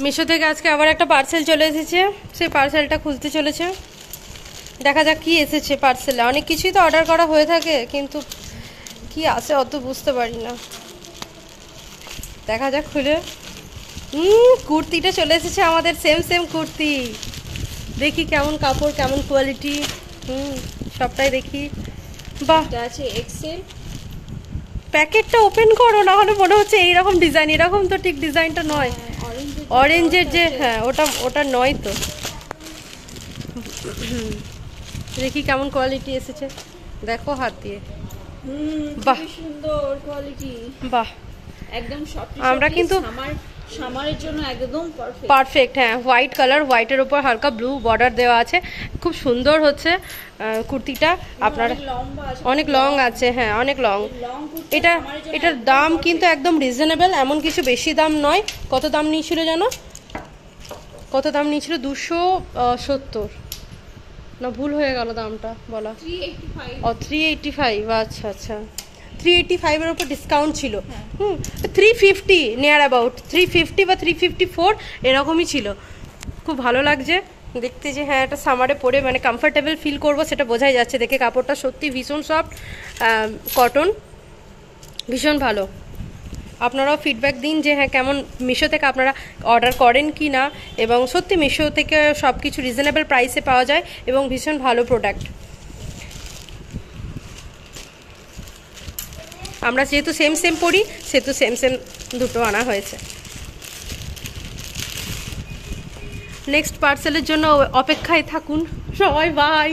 মিশো থেকে আজকে আবার একটা পার্সেল চলে এসেছে, সেই পার্সেলটা খুলতে চলেছে। দেখা যাক কি এসেছে পার্সেলে। অনেক কিছুই তো অর্ডার করা হয়ে থাকে, কিন্তু কি আসে অত বুঝতে পারি না। দেখা যাক খুলে। কুর্তিটা চলে এসেছে আমাদের, সেম সেম কুর্তি। দেখি কেমন কাপড়, কেমন কোয়ালিটি, সবটাই দেখি। বাহ, আছে এক্সেল। প্যাকেটটা ওপেন করো, না হলে মনে হচ্ছে এইরকম ডিজাইন। এরকম তো ঠিক ডিজাইনটা নয়, অরেঞ্জের যে, হ্যাঁ ওটা নয় তো। দেখি কেমন কোয়ালিটি এসেছে, দেখো হাত দিয়ে। বাহ সুন্দর কোয়ালিটি, বাহ একদম সফট। আমরা কিন্তু সামারের জন্য একদম পারফেক্ট। হ্যাঁ, হোয়াইট কালার, হোয়াইটের উপর হালকা ব্লু বর্ডার দেওয়া আছে, খুব সুন্দর হচ্ছে কুর্তিটা। আপনার অনেক লং আছে, হ্যাঁ অনেক লং। এটার দাম কিন্তু একদম রিজনেবল, এমন কিছু বেশি দাম নয়। কত দাম নিয়েছিল জানো? কত দাম নিয়েছিল? 270 না, ভুল হয়ে গেল দামটা বলা। 385। আচ্ছা আচ্ছা, 385-এর উপর ডিসকাউন্ট ছিল। 350 নিয়ার অ্যাবাউট 350 বা 354 এরকমই ছিল। খুব ভালো লাগছে দেখতে যে, হ্যাঁ এটা সামারে পরে মানে কমফোর্টেবল ফিল করবো, সেটা বোঝাই যাচ্ছে দেখে। কাপড়টা সত্যি ভীষণ সফট, কটন, ভীষণ ভালো। আপনারাও ফিডব্যাক দিন যে হ্যাঁ কেমন মিশো থেকে আপনারা অর্ডার করেন কি না। এবং সত্যি মিশো থেকে সব কিছু রিজনেবল প্রাইসে পাওয়া যায় এবং ভীষণ ভালো প্রোডাক্ট। আমরা যেহেতু সেম সেম পড়ি, সেহেতু সেম সেম দুটো আনা হয়েছে। নেক্সট পার্সেলের জন্য অপেক্ষায় থাকুন সবাই। বাই।